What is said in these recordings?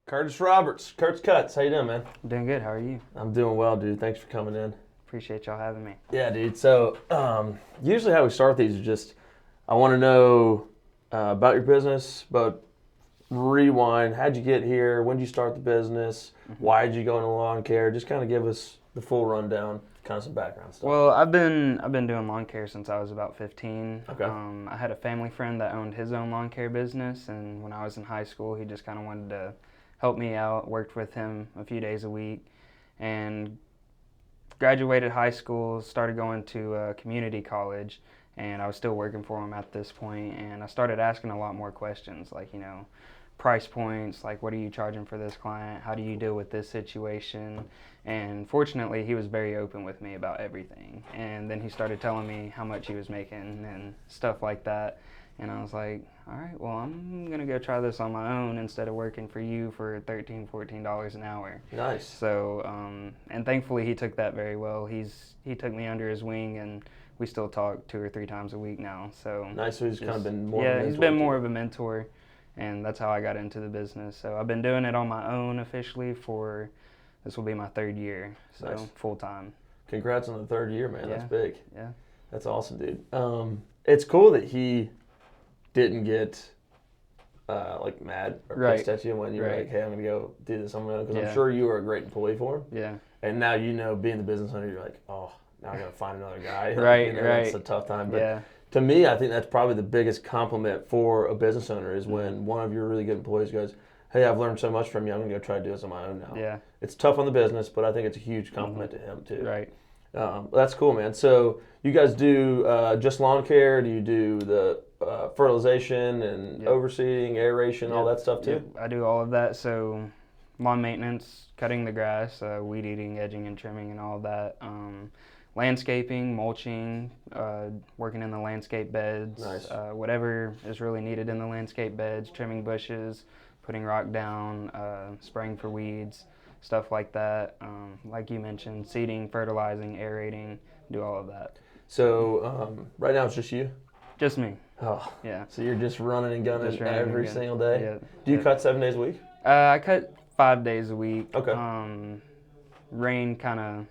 Curtis Roberts, Kurt's Cuts. How you doing, man? I'm doing good. How are you? I'm doing well, dude. Thanks for coming in. Appreciate y'all having me. Yeah, dude. So usually how we start these is just I want to know about your business, but rewind. How'd you get here? When did you start the business? Why did you go into lawn care? Just kind of give us the full rundown, kind of some background stuff. Well, I've been doing lawn care since I was about 15. Okay. I had a family friend that owned his own lawn care business, and when I was in high school, he just kind of wanted to help me out. Worked with him a few days a week, and graduated high school. Started going to community college, and I was still working for him at this point. And I started asking a lot more questions, like price points, like what are you charging for this client? How do you deal with this situation? And fortunately, he was very open with me about everything. And then he started telling me how much he was making and stuff like that. And I was like, all right, well, I'm going to go try this on my own instead of working for you for $13, $14 an hour. Nice. So, and thankfully he took that very well. He took me under his wing, and we still talk 2 or 3 times a week now. So Nice. So he's kind of been more of a mentor. Yeah, he's been more of a mentor. And that's how I got into the business. So I've been doing it on my own officially for, this will be my 3rd year, so Nice. Full time. Congrats on the 3rd year, man. Yeah. That's big. Yeah. That's awesome, dude. It's cool that he didn't get like mad or Right. pissed at you when you were Right. like, hey, I'm going to go do this on my own. Because Yeah. I'm sure you were a great employee for him. Yeah. And now being the business owner, you're like, oh, now I got to find another guy. Right, right. It's a tough time. But Yeah. to me, I think that's probably the biggest compliment for a business owner is when one of your really good employees goes, hey, I've learned so much from you. I'm going to go try to do this on my own now. Yeah. It's tough on the business, but I think it's a huge compliment to him, too. Right. That's cool, man. So you guys do just lawn care? Do you do the fertilization and Yep. overseeding, aeration, all Yep. that stuff, too? Yep. I do all of that. So lawn maintenance, cutting the grass, weed eating, edging and trimming and all of that. Landscaping, mulching, working in the landscape beds, Nice. Whatever is really needed in the landscape beds, trimming bushes, putting rock down, spraying for weeds, stuff like that. Like you mentioned, seeding, fertilizing, aerating, do all of that. So right now it's just you? Just me. Oh, Yeah. so you're just running and gunning Just running and every gunning. single day? Yeah. Do you Yeah. cut 7 days a week? I cut 5 days a week. Okay. Rain kind of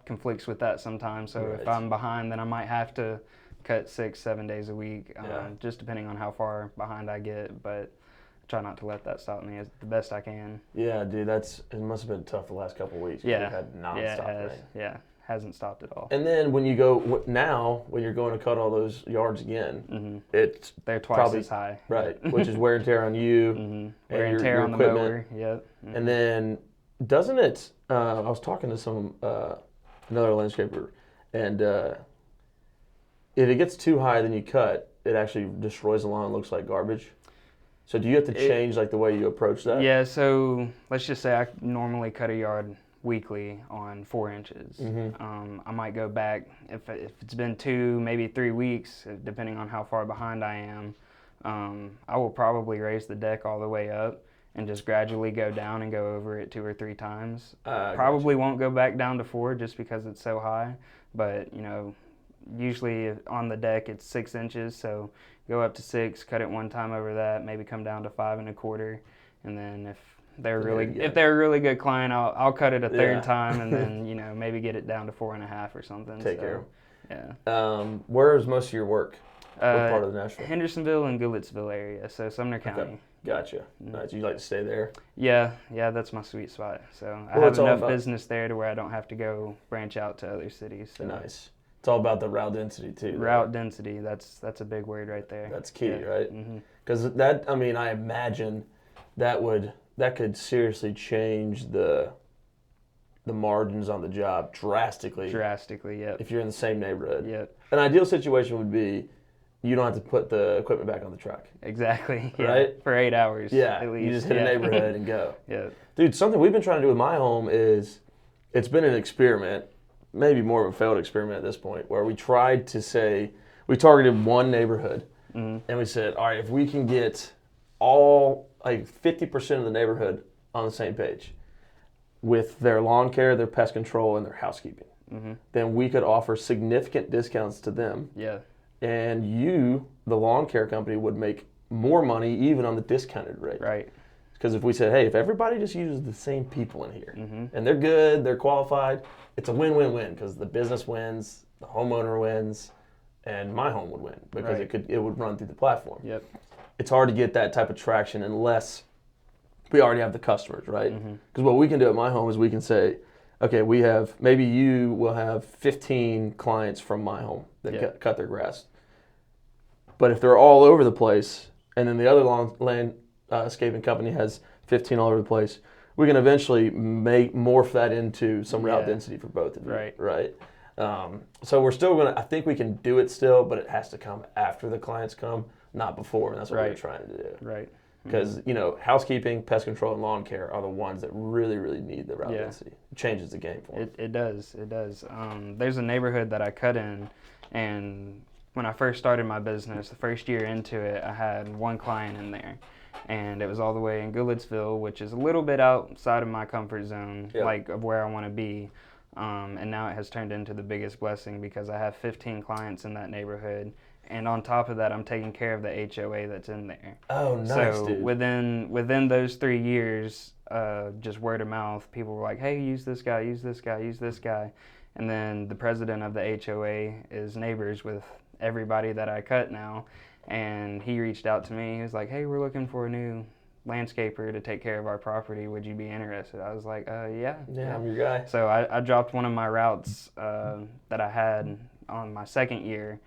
conflicts with that sometimes. So if Right. I'm behind, then I might have to cut 6, 7 days a week, Yeah. just depending on how far behind I get. But I try not to let that stop me as the best I can. Yeah, dude, it must have been tough the last couple of weeks. 'Cause Yeah. We've had nonstop Yeah, it has. rain. Yeah, hasn't stopped at all. And then when you go now, when you're going to cut all those yards again, it's They're twice probably as high. right, which is wear and tear on you, Wear and your- tear your on the equipment. mower. Yep. And then doesn't it? I was talking to some another landscaper, and if it gets too high, then you cut. It actually destroys the lawn. And looks like garbage. So do you have to change like the way you approach that? Yeah, so let's just say I normally cut a yard weekly on 4 inches. I might go back if it's been 2, maybe 3 weeks, depending on how far behind I am. I will probably raise the deck all the way up and just gradually go down and go over it 2 or 3 times. Probably won't go back down to 4 just because it's so high, but usually on the deck it's 6 inches, so go up to 6, cut it one time over that, maybe come down to 5 1/4, and then if they're a really good client, I'll cut it a 3rd time, and then maybe get it down to 4 1/2 or something. Take care. Yeah. Where is most of your work? What part of Nashville? Hendersonville and Goodlettsville area, so Sumner County. Okay. Gotcha. Nice. You like to stay there? Yeah, that's my sweet spot. So I Well, have it's all enough about- business there to where I don't have to go branch out to other cities. So. Nice. It's all about the route density too. though. Route density, that's a big word right there. That's key, Yeah. right? Because I imagine that could seriously change the margins on the job drastically. Drastically, yep. If you're in the same neighborhood. Yep. An ideal situation would be you don't have to put the equipment back on the truck. Exactly. Yeah. Right? For 8 hours. Yeah. At least. You just hit a neighborhood and go. Yeah. Dude, something we've been trying to do with my home is it's been an experiment, maybe more of a failed experiment at this point, where we tried to say we targeted one neighborhood and we said, all right, if we can get all like 50% of the neighborhood on the same page with their lawn care, their pest control, and their housekeeping, then we could offer significant discounts to them. Yeah. And you, the lawn care company, would make more money even on the discounted rate. Right. Because if we said, hey, if everybody just uses the same people in here, and they're good, they're qualified, it's a win-win-win because the business wins, the homeowner wins, and my home would win because it would run through the platform. Yep. It's hard to get that type of traction unless we already have the customers, right? Because what we can do at my home is we can say, okay, maybe you will have 15 clients from my home that cut their grass. But if they're all over the place, and then the other landscaping company has 15 all over the place, we can eventually morph that into some route density for both of you, right? So we're still I think we can do it still, but it has to come after the clients come, not before, and that's what we're trying to do. Right. Because, housekeeping, pest control, and lawn care are the ones that really, really need the route density. It changes the game for them. It does. There's a neighborhood that I cut in, and when I first started my business, the first year into it, I had one client in there. And it was all the way in Goodlettsville, which is a little bit outside of my comfort zone, of where I want to be. And now it has turned into the biggest blessing because I have 15 clients in that neighborhood. And on top of that, I'm taking care of the HOA that's in there. Oh, nice, so dude. within those 3 years, just word of mouth, people were like, hey, use this guy, use this guy, use this guy. And then the president of the HOA is neighbors with everybody that I cut now. And he reached out to me. He was like, hey, we're looking for a new landscaper to take care of our property. Would you be interested? I was like, yeah. Yeah, I'm your guy. So I dropped one of my routes that I had on my second year.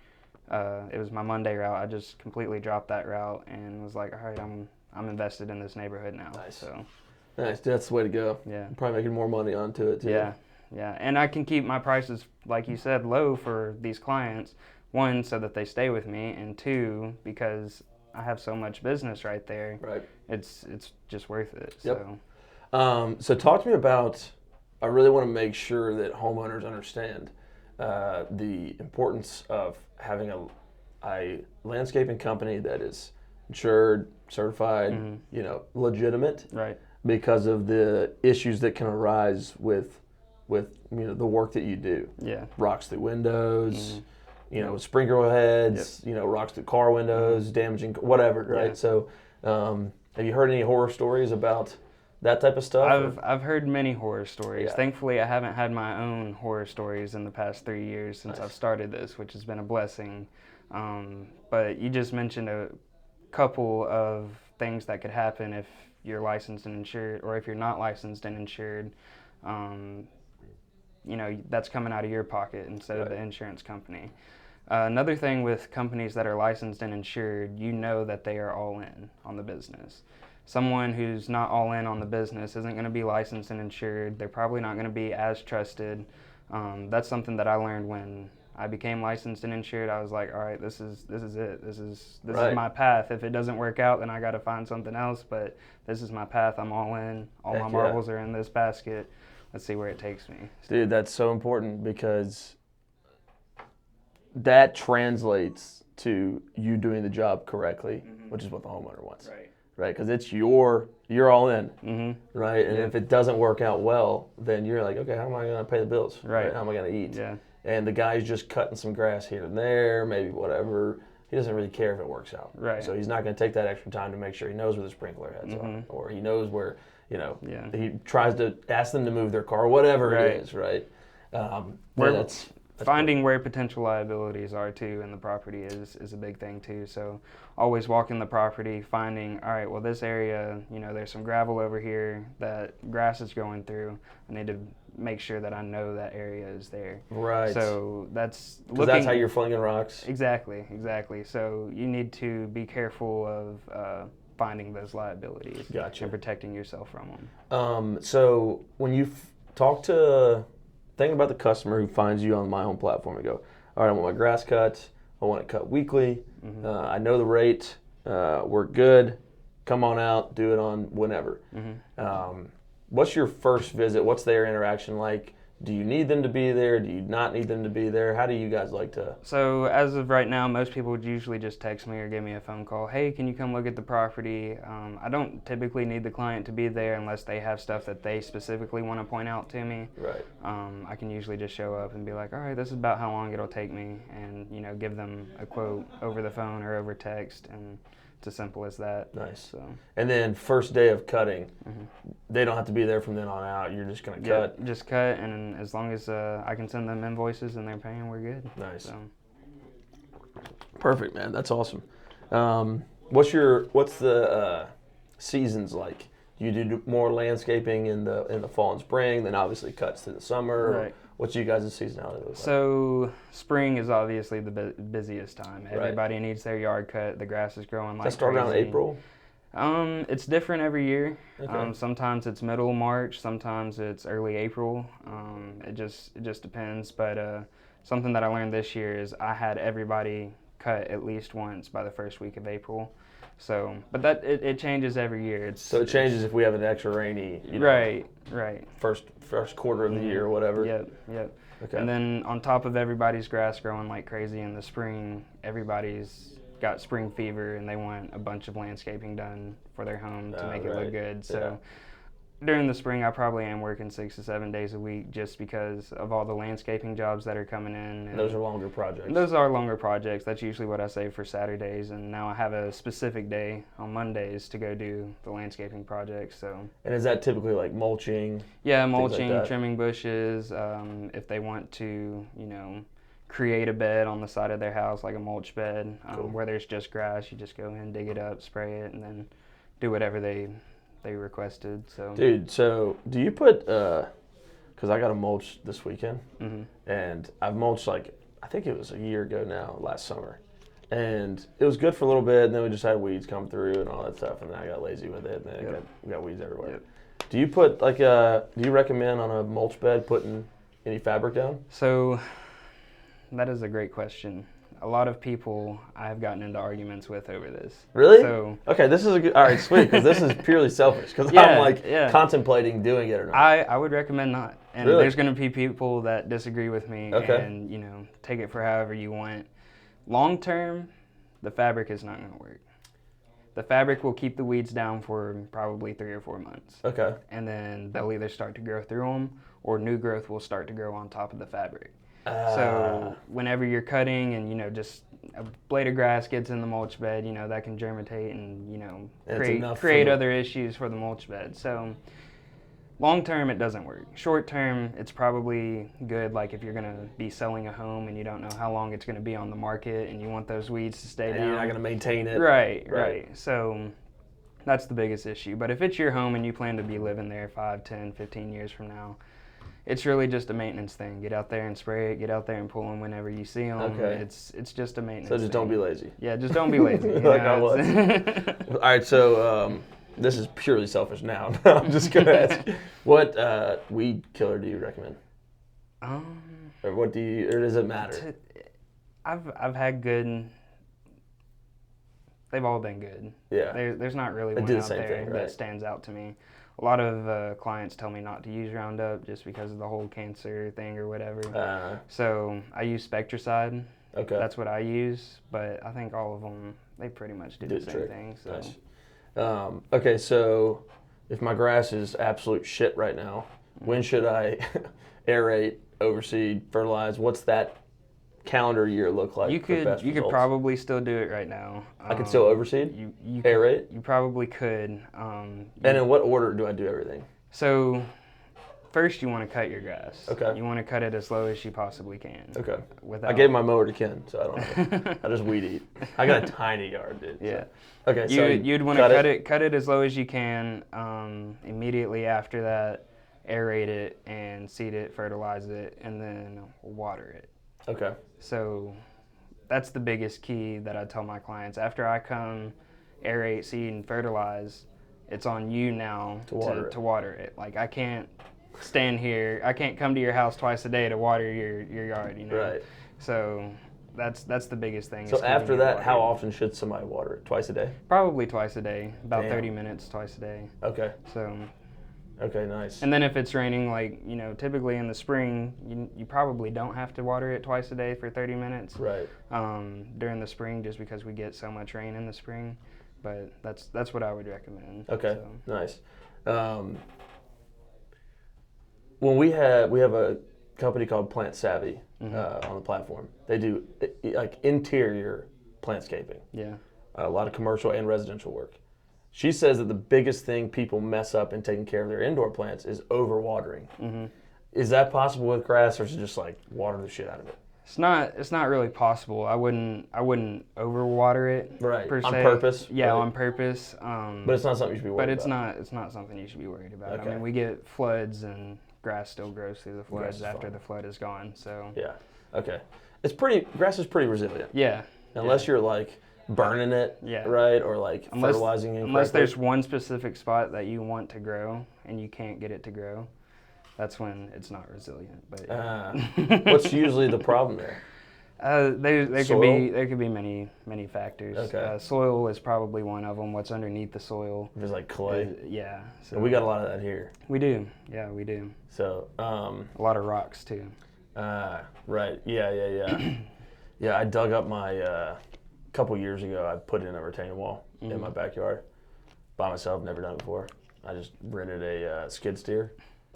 It was my Monday route. I just completely dropped that route and was like, all right, I'm invested in this neighborhood now. Nice. So nice. That's the way to go. Yeah. Probably making more money onto it too. Yeah. And I can keep my prices, like you said, low for these clients. One, so that they stay with me, and two, because I have so much business right there. Right. It's just worth it. Yep. So talk to me about. I really want to make sure that homeowners understand the importance of having a landscaping company that is insured, certified, legitimate. Right. Because of the issues that can arise with the work that you do. Yeah. Rocks through windows. Sprinkler heads, rocks through car windows, damaging whatever, right? Yeah. So, have you heard any horror stories about that type of stuff? I've heard many horror stories. Yeah. Thankfully, I haven't had my own horror stories in the past 3 years since Nice. I've started this, which has been a blessing. But you just mentioned a couple of things that could happen if you're licensed and insured, or if you're not licensed and insured. That's coming out of your pocket instead of the insurance company. Another thing with companies that are licensed and insured, that they are all in on the business. Someone who's not all in on the business isn't going to be licensed and insured. They're probably not going to be as trusted. That's something that I learned when I became licensed and insured. I was like, all right, this is it. This is my path. If it doesn't work out, then I got to find something else. But this is my path. I'm all in. All my marbles are in this basket. Let's see where it takes me. Dude, that's so important because that translates to you doing the job correctly, which is what the homeowner wants. Right, because it's you're all in, right? And if it doesn't work out well, then you're like, okay, how am I going to pay the bills? Right. How am I going to eat? Yeah. And the guy's just cutting some grass here and there, maybe whatever. He doesn't really care if it works out. Right. So he's not going to take that extra time to make sure he knows where the sprinkler heads are, or he knows where, he tries to ask them to move their car, whatever it is, right? That's finding where potential liabilities are too in the property is a big thing too. So always walking the property, finding, all right, well, this area, there's some gravel over here that grass is going through. I need to make sure that I know that area is there. Right. So that's how you're flinging rocks. Exactly. So you need to be careful of finding those liabilities. Gotcha. And protecting yourself from them. So when you think about the customer who finds you on the MyHome platform and go, all right, I want my grass cut. I want it cut weekly. I know the rate. We're good. Come on out. Do it on whenever. What's your first visit? What's their interaction like? Do you need them to be there? Do you not need them to be there? How do you guys like to? So as of right now, most people would usually just text me or give me a phone call. Hey, can you come look at the property? I don't typically need the client to be there unless they have stuff that they specifically want to point out to me. Right. I can usually just show up and be like, all right, this is about how long it'll take me, and give them a quote over the phone or over text, and It's as simple as that. Nice. So. And then first day of cutting, they don't have to be there from then on out. You're just going to cut. Yeah, just cut, and as long as I can send them invoices and they're paying, we're good. Nice. So. Perfect, man. That's awesome. What's the seasons like? You do more landscaping in the fall and spring, then obviously cuts through the summer. Right. What's you guys' seasonality look like? So spring is obviously the busiest time. Right. Everybody needs their yard cut. The grass is growing like Does that start crazy. around April? It's different every year. Okay. Sometimes it's middle March, sometimes it's early April. It just depends. But something that I learned this year is I had everybody cut at least once by the first week of April. So, but that it changes every year. So it changes if we have an extra rainy, right. first quarter of the year or whatever. Yep. Okay. And then on top of everybody's grass growing like crazy in the spring, everybody's got spring fever and they want a bunch of landscaping done for their home to make it look good. So during the spring, I probably am working 6 to 7 days a week just because of all the landscaping jobs that are coming in. And those are longer projects. Those are longer projects. That's usually what I save for Saturdays. And now I have a specific day on Mondays to go do the landscaping projects. So. And is that typically like mulching? Yeah, mulching, like trimming bushes. If they want to, create a bed on the side of their house, like a mulch bed, Cool. where there's just grass, you just go in, dig it up, spray it, and then do whatever they requested. So. Dude, so do you put, because I got to mulch this weekend, and I've mulched I think it was a year ago now, last summer. And it was good for a little bit, and then we just had weeds come through and all that stuff, and then I got lazy with it, and then we got weeds everywhere. Yep. Do you put, do you recommend on a mulch bed putting any fabric down? So that is a great question. A lot of people I have gotten into arguments with over this. Really? So okay, this is all right, sweet, because this is purely selfish, because I'm contemplating doing it or not. I would recommend not. And Really? there's going to be people that disagree with me and, take it for however you want. Long term, the fabric is not going to work. The fabric will keep the weeds down for probably 3 or 4 months. Okay. And then they'll either start to grow through them or new growth will start to grow on top of the fabric. So whenever you're cutting and, just a blade of grass gets in the mulch bed, that can germinate and, create other issues for the mulch bed. So long term, it doesn't work. Short term, it's probably good, like if you're going to be selling a home and you don't know how long it's going to be on the market and you want those weeds to stay down. You're not going to maintain it. Right. So that's the biggest issue. But if it's your home and you plan to be living there 5, 10, 15 years from now, it's really just a maintenance thing. Get out there and spray it. Get out there and pull them whenever you see them. Okay. It's just a maintenance So just don't be lazy. Yeah, just don't be lazy. Like I was. All right, so this is purely selfish now. I'm just going to ask, what weed killer do you recommend? Or what or does it matter? I've had good. They've all been good. Yeah. There's not really one out there that stands out to me. A lot of clients tell me not to use Roundup just because of the whole cancer thing or whatever. So I use Spectricide. Okay. That's what I use, but I think all of them, they pretty much do the same thing. So. Nice. Okay, so if my grass is absolute shit right now, when should I aerate, overseed, fertilize? What's that calendar year look like? You could probably still do it right now. I could still overseed? You aerate? You probably could. And in what order do I do everything? So first you want to cut your grass. Okay. You want to cut it as low as you possibly can. Okay. I gave my mower to Ken, so I don't know. I just weed eat. I got a tiny yard, dude. Yeah. So. Okay, so you'd want to cut it as low as you can. Immediately after that, aerate it and seed it, fertilize it, and then water it. Okay. So that's the biggest key that I tell my clients. After I come aerate, seed, and fertilize, it's on you now to water it. Like I can't stand here. I can't come to your house twice a day to water your yard, Right. So that's the biggest thing. So after that, how often should somebody water it? Twice a day? Probably twice a day. About 30 minutes twice a day. Okay. So. Okay, nice. And then if it's raining, typically in the spring, you probably don't have to water it twice a day for 30 minutes. Right. During the spring, just because we get so much rain in the spring, but that's what I would recommend. Okay, so. Nice. When we have a company called Plant Savvy on the platform. They do interior plantscaping. Yeah. a lot of commercial and residential work. She says that the biggest thing people mess up in taking care of their indoor plants is overwatering. Mm-hmm. Is that possible with grass, or is it just like water the shit out of it? It's not really possible. I wouldn't overwater it. Right. Per se. On purpose. Yeah, right? on purpose. But it's not something you should be worried about. It's not something you should be worried about. Okay. I mean, we get floods and grass still grows through the floods after fine. the flood is gone. So Yeah. Okay. Grass is pretty resilient. yeah. Unless you're like burning it, Yeah. right, or like fertilizing it. Unless there's one specific spot that you want to grow and you can't get it to grow, that's when it's not resilient. But what's usually the problem there? There Soil? could be many factors. Okay. Soil is probably one of them. What's underneath the soil? There's like clay. Yeah. So And we got a lot of that here. We do. Yeah, we do. So a lot of rocks too. right. Yeah. Yeah, I dug up my couple years ago. I put in a retaining wall in my backyard by myself. Never done it before. I just rented a skid steer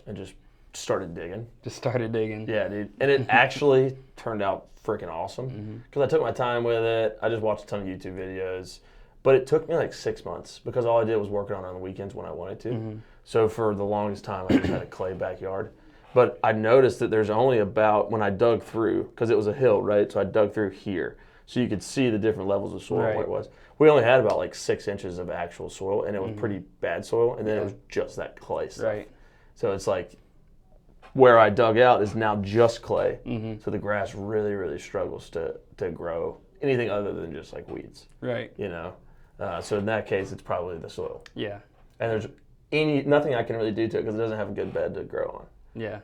and just started digging. Just started digging. Yeah, dude. And it actually turned out freaking awesome because I took my time with it. I just watched a ton of YouTube videos. But it took me like 6 months because all I did was work on the weekends when I wanted to. So for the longest time, I just had a clay backyard. But I noticed that there's only about, when I dug through, because it was a hill, right? So I dug through here. So you could see the different levels of soil and what it was. We only had about like 6 inches of actual soil, and it was pretty bad soil. And then it was just that clay stuff. Right. So it's like, where I dug out is now just clay. So the grass really, really struggles to grow anything other than just like weeds. Right. You know? So in that case, it's probably the soil. Yeah. And there's nothing I can really do to it because it doesn't have a good bed to grow on. Yeah.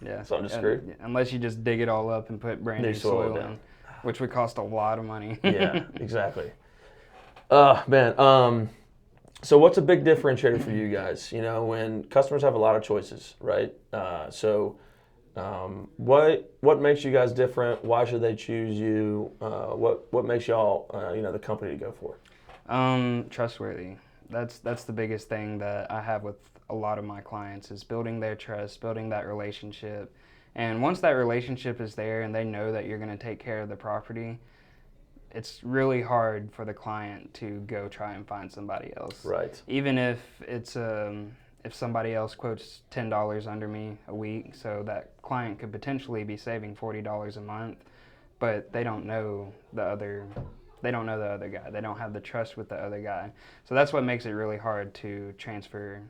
Yeah. So I'm just screwed. Unless you just dig it all up and put brand new soil in, which would cost a lot of money. Yeah, exactly. Man. So what's a big differentiator for you guys? You know, when customers have a lot of choices, right? What makes you guys different? Why should they choose you? What makes y'all, the company to go for? Trustworthy. That's the biggest thing that I have with a lot of my clients is building their trust, building that relationship. And once that relationship is there and they know that you're going to take care of the property, it's really hard for the client to go try and find somebody else. Right. Even if it's if somebody else quotes $10 under me a week, so that client could potentially be saving $40 a month, but they don't know the other guy. They don't have the trust with the other guy. So that's what makes it really hard to transfer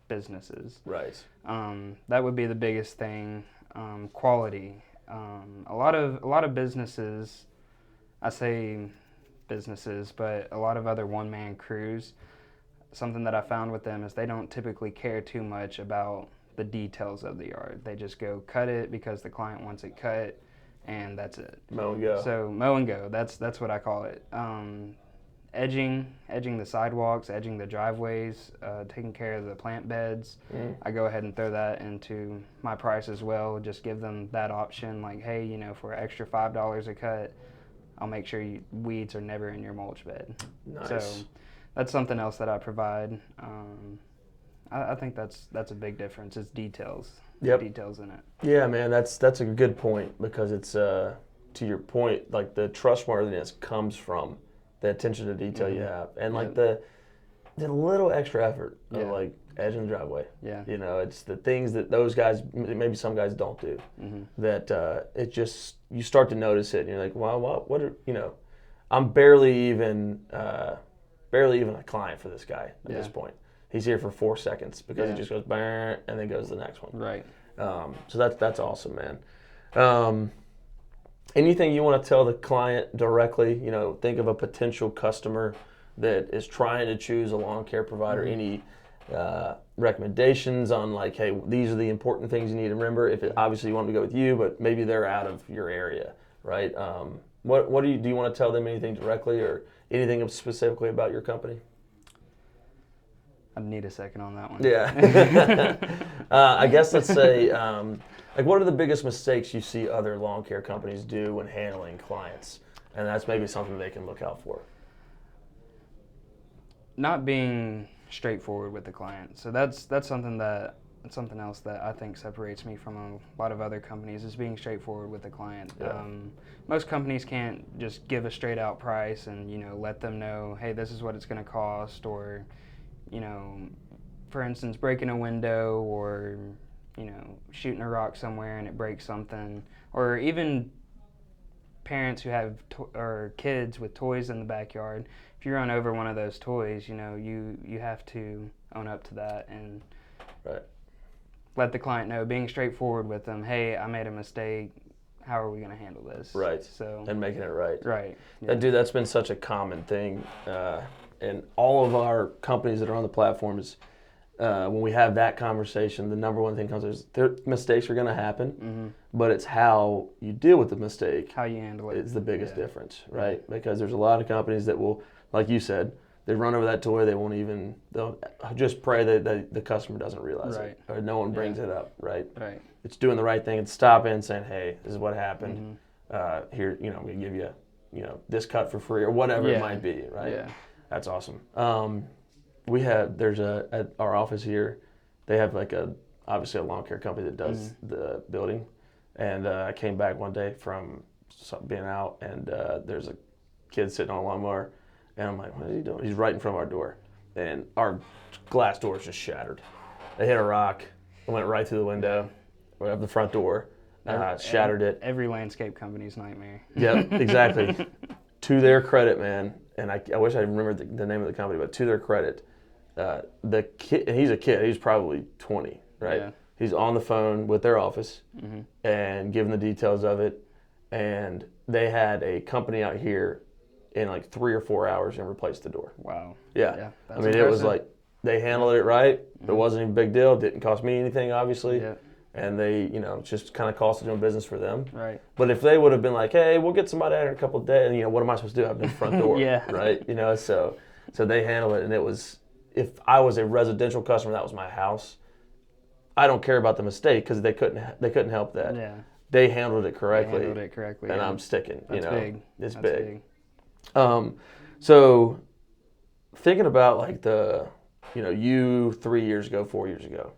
businesses. Right. That would be the biggest thing. Quality. A lot of businesses, I say businesses, but a lot of other one-man crews, something that I found with them is they don't typically care too much about the details of the yard. They just go cut it because the client wants it cut, and that's it. Mow and go. So mow and go. That's what I call it. Edging the sidewalks, edging the driveways, taking care of the plant beds. I go ahead and throw that into my price as well. Just give them that option, like, hey, for an extra $5 a cut, I'll make sure weeds are never in your mulch bed. Nice. So that's something else that I provide. I think that's a big difference. It's details. Yep. Details in it. Yeah, man, that's a good point because it's to your point, like the trustworthiness comes from the attention to detail you have, and like the little extra effort of like edging the driveway. Yeah. It's the things that those guys, maybe some guys don't do. That it just, you start to notice it, and you're like, wow, what are, I'm barely even a client for this guy at this point. He's here for 4 seconds because he just goes bang and then goes to the next one. Right. So that's awesome, man. Anything you want to tell the client directly? Think of a potential customer that is trying to choose a lawn care provider. Any recommendations on like, hey, these are the important things you need to remember? If obviously you want them to go with you, but maybe they're out of your area, right? What do you want to tell them? Anything directly or anything specifically about your company? I'd need a second on that one. Yeah. I guess let's say, what are the biggest mistakes you see other lawn care companies do when handling clients? And that's maybe something they can look out for. Not being straightforward with the client. So that's something that something else that I think separates me from a lot of other companies is being straightforward with the client. Yeah. Most companies can't just give a straight out price and, let them know, hey, this is what it's going to cost, or, for instance, breaking a window, or, shooting a rock somewhere and it breaks something, or even parents who have or kids with toys in the backyard. If you run over one of those toys, you have to own up to that and Right. let the client know, being straightforward with them. Hey, I made a mistake. How are we going to handle this? Right. So And making it right. Right. Yeah. Dude, that's been such a common thing in all of our companies that are on the platform is when we have that conversation, the number one thing comes is mistakes are going to happen, but it's how you deal with the mistake. How you handle it is the biggest difference, right? Because there's a lot of companies that will, like you said, they run over that toy, they'll just pray that the customer doesn't realize it, or no one brings it up, right? Right. It's doing the right thing and stopping and saying, hey, this is what happened. Here, I'm going to give you, this cut for free or whatever it might be, right? Yeah. That's awesome. There's at our office here, they have obviously a lawn care company that does the building. And I came back one day from being out, and there's a kid sitting on a lawnmower, and I'm like, what is he doing? He's right in front of our door, and our glass door is just shattered. They hit a rock, it went right through the window of the front door, shattered it. Every landscape company's nightmare. Yep, exactly. To their credit, man, and I wish I remembered the name of the company, but to their credit, the kid, and he's a kid, he's probably 20, right? Yeah. He's on the phone with their office and giving the details of it, and they had a company out here in 3 or 4 hours and replaced the door. Wow. Yeah. I mean, impressive. it was they handled it right. It wasn't even a big deal. It didn't cost me anything, obviously. Yeah. And they, it's just kind of cost of doing business for them. Right. But if they would have been like, hey, we'll get somebody out in a couple of days, and, what am I supposed to do? I have the front door, Yeah. right? So they handled it, and it was, if I was a residential customer, that was my house, I don't care about the mistake because they couldn't help that. Yeah. They handled it correctly. And I'm sticking. That's big. It's That's big. So thinking about you 3 years ago, 4 years ago,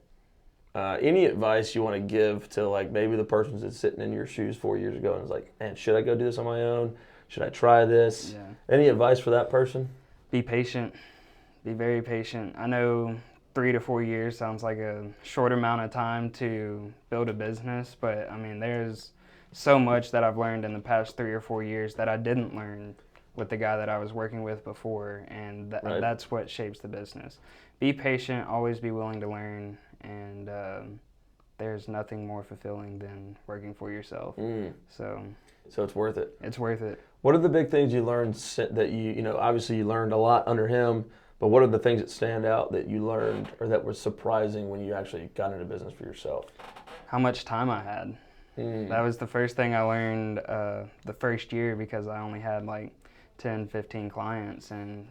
any advice you want to give to maybe the person that's sitting in your shoes 4 years ago and is like, man, should I go do this on my own? Should I try this? Yeah. Any advice for that person? Be patient. Be very patient. I know 3 to 4 years sounds like a short amount of time to build a business, but I mean, there's so much that I've learned in the past 3 or 4 years that I didn't learn with the guy that I was working with before, and that's what shapes the business. Be patient, always be willing to learn, and there's nothing more fulfilling than working for yourself. So it's worth it. It's worth it. What are the big things you learned that obviously you learned a lot under him, but what are the things that stand out that you learned or that were surprising when you actually got into business for yourself? How much time I had. That was the first thing I learned the first year, because I only had 10, 15 clients, and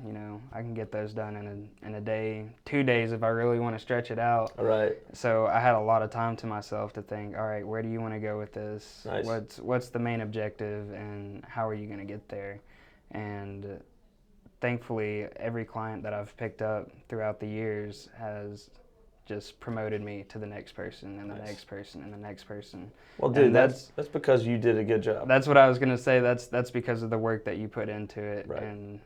I can get those done in a day, 2 days if I really want to stretch it out. Right. So I had a lot of time to myself to think, all right, where do you want to go with this? Nice. What's the main objective, and how are you going to get there? And thankfully, every client that I've picked up throughout the years has just promoted me to the next person and the next person and the next person. Well, dude, that's because you did a good job. That's what I was gonna say. That's because of the work that you put into it, right. And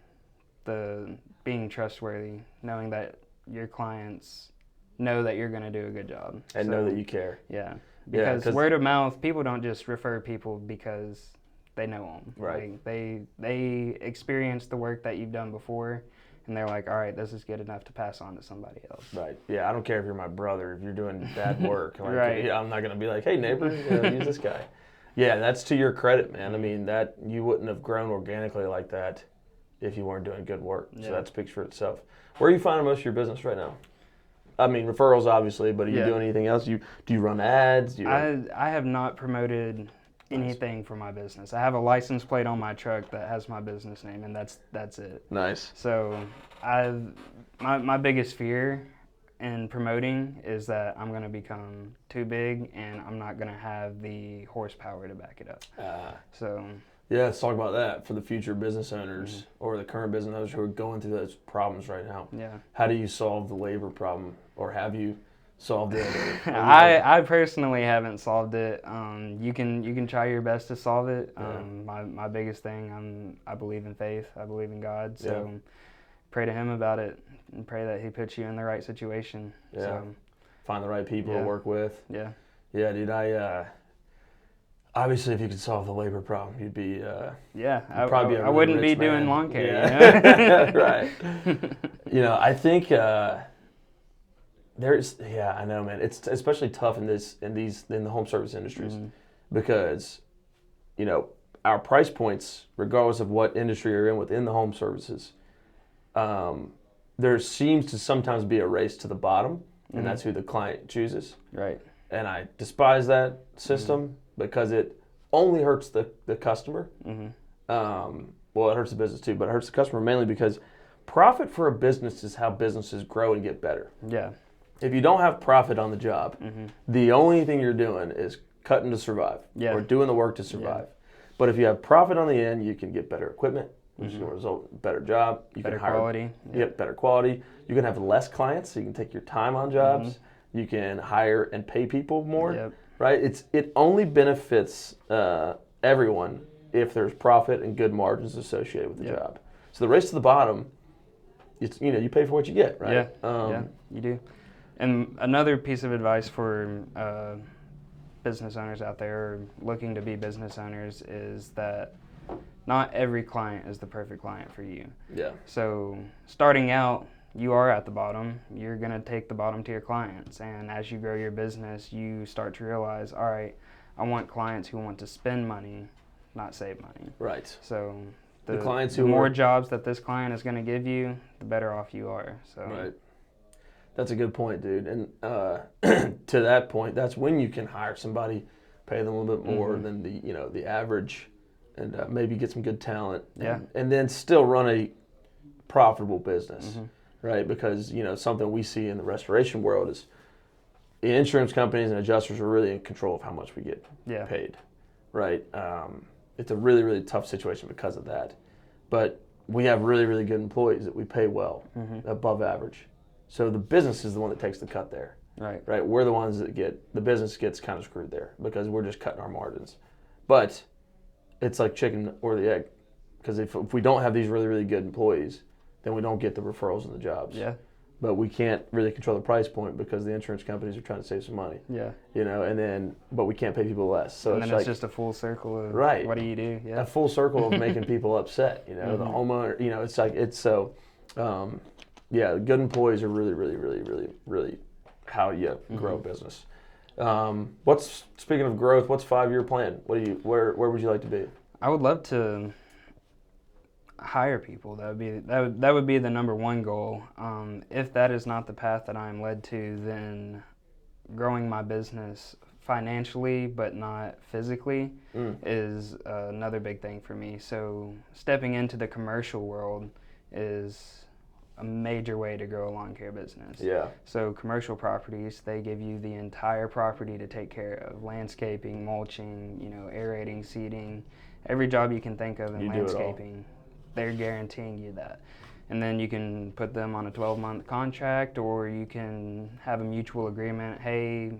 the being trustworthy, knowing that your clients know that you're gonna do a good job and know that you care. Yeah, because word of mouth, people don't just refer people because they know them. Right. They experience the work that you've done before, and they're like, all right, this is good enough to pass on to somebody else. Right. Yeah, I don't care if you're my brother, if you're doing bad work. Right. Yeah, I'm not going to be like, hey, neighbor, use this guy. Yeah, that's to your credit, man. I mean, that you wouldn't have grown organically like that if you weren't doing good work. Yeah. So that speaks for itself. Where are you finding most of your business right now? I mean, referrals, obviously, but are you doing anything else? Do you run ads? I have not promoted anything for my business. I have a license plate on my truck that has my business name, and that's it. Nice. So my biggest fear in promoting is that I'm going to become too big and I'm not going to have the horsepower to back it up. Yeah, let's talk about that for the future business owners or the current business owners who are going through those problems right now. Yeah. How do you solve the labor problem, or have you solved it? I personally haven't solved it. You can try your best to solve it. My biggest thing, I believe in faith. I believe in God. So pray to Him about it and pray that He puts you in the right situation. Yeah. So, find the right people to work with. Yeah. Yeah, dude. Obviously, if you could solve the labor problem, you'd be. I wouldn't be doing lawn care. Yeah. Right. I think there's. Yeah, I know, man. It's especially tough in the home service industries because, our price points, regardless of what industry you're in within the home services, there seems to sometimes be a race to the bottom, and that's who the client chooses. Right. And I despise that system because it only hurts the customer. Well, it hurts the business too, but it hurts the customer mainly because profit for a business is how businesses grow and get better. Yeah. If you don't have profit on the job, the only thing you're doing is cutting to survive or doing the work to survive. But if you have profit on the end, you can get better equipment, which is going to result in a better job. You better can hire, quality. Yep, better quality. You can have less clients, so you can take your time on jobs. You can hire and pay people more, right? It only benefits everyone if there's profit and good margins associated with the job. So the race to the bottom, you pay for what you get, right? Yeah, you do. And another piece of advice for business owners out there or looking to be business owners is that not every client is the perfect client for you. Yeah. So starting out, you are at the bottom. You're going to take the bottom tier clients. And as you grow your business, you start to realize, all right, I want clients who want to spend money, not save money. Right. So the clients the more jobs that this client is going to give you, the better off you are. So. Right. That's a good point, dude. And to that point, that's when you can hire somebody, pay them a little bit more than the average, and maybe get some good talent. And then still run a profitable business. Right, because something we see in the restoration world is the insurance companies and adjusters are really in control of how much we get paid. Right, it's a really, really tough situation because of that. But we have really, really good employees that we pay well, above average. So the business is the one that takes the cut there. Right, we're the ones that the business gets kind of screwed there because we're just cutting our margins. But it's like chicken or the egg, because if we don't have these really, really good employees, then we don't get the referrals and the jobs. Yeah. But we can't really control the price point because the insurance companies are trying to save some money. Yeah. But we can't pay people less. So and then it's just a full circle of what do you do? Yeah. A full circle of making people upset. The homeowner. Good employees are really, really, really, really, really how you grow a business. Speaking of growth, what's 5-year plan? Where would you like to be? I would love to hire people. That would be the number one goal. If that is not the path that I am led to, then growing my business financially but not physically is another big thing for me. So stepping into the commercial world is a major way to grow a lawn care business. Yeah. So commercial properties, they give you the entire property to take care of: landscaping, mulching, aerating, seeding, every job you can think of in landscaping. They're guaranteeing you that. And then you can put them on a 12-month contract, or you can have a mutual agreement. Hey,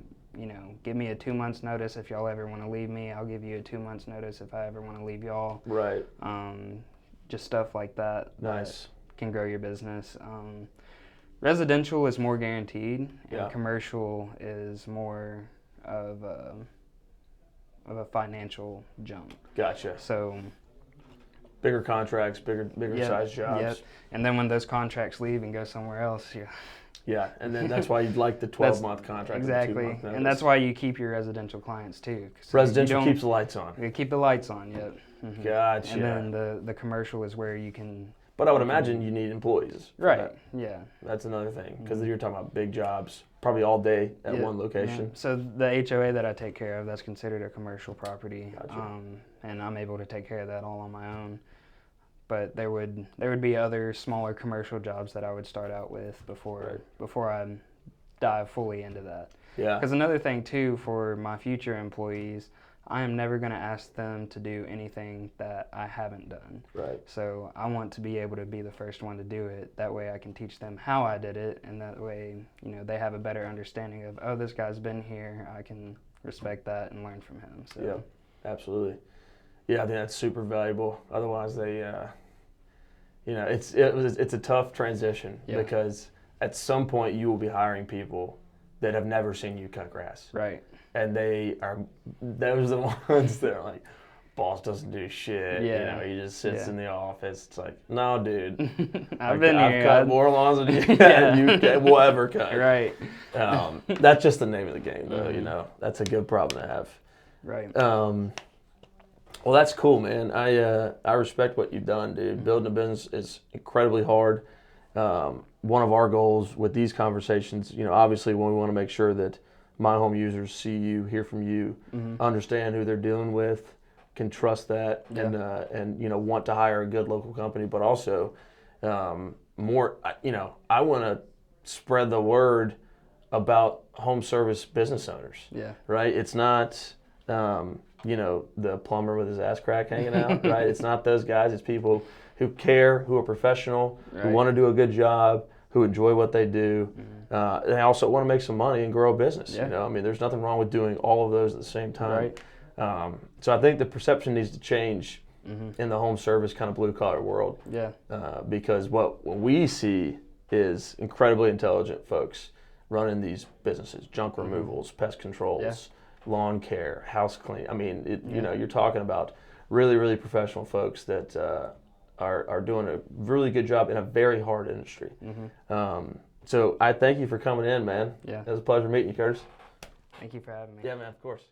give me a 2 months notice if y'all ever want to leave me. I'll give you a 2 months notice if I ever want to leave y'all. Right. Just stuff like that. Nice. That can grow your business. Residential is more guaranteed, and commercial is more of a financial jump. Gotcha. So bigger contracts, bigger size jobs. Yep. And then when those contracts leave and go somewhere else, Yeah, and then that's why you'd like the 12-month contract. Exactly, and that's why you keep your residential clients too. Residential keeps the lights on. You keep the lights on, Gotcha. And then the commercial is where you can. But I would imagine you need employees. Right. That. Yeah. That's another thing, because you're talking about big jobs, probably all day at one location. Yeah. So the HOA that I take care of, that's considered a commercial property. Gotcha. And I'm able to take care of that all on my own. But there would be other smaller commercial jobs that I would start out with before I dive fully into that. Yeah. Because another thing too, for my future employees, I am never going to ask them to do anything that I haven't done. Right. So I want to be able to be the first one to do it. That way I can teach them how I did it, and that way, you know, they have a better understanding of, oh, this guy's been here. I can respect that and learn from him. So. Yeah, absolutely. Yeah, I think that's super valuable. Otherwise, they, you know, it's a tough transition because at some point you will be hiring people that have never seen you cut grass. Right. And those are the ones that are like, boss doesn't do shit. Yeah. You know, he just sits in the office. It's like, no, dude. I've been here. I've cut more lawns than you will ever cut. Right. That's just the name of the game, though. You know, that's a good problem to have. Right. Well, that's cool, man. I respect what you've done, dude. Building a business is incredibly hard. One of our goals with these conversations, you know, obviously when we want to make sure that My Home users see you, hear from you, understand who they're dealing with, can trust that, and you know, want to hire a good local company, but also more, you know, I want to spread the word about home service business owners. Yeah. Right? It's not you know, the plumber with his ass crack hanging out, right? It's not those guys. It's people who care, who are professional, who want to do a good job, who enjoy what they do. They also want to make some money and grow a business. You know, I mean, there's nothing wrong with doing all of those at the same time. Right. So I think the perception needs to change in the home service kind of blue collar world. Yeah. Because what we see is incredibly intelligent folks running these businesses, junk removals, pest controls, lawn care, house clean. I mean, you know, you're talking about really, really professional folks that are doing a really good job in a very hard industry. So I thank you for coming in, man. Yeah. It was a pleasure meeting you, Curtis. Thank you for having me. Yeah, man, of course.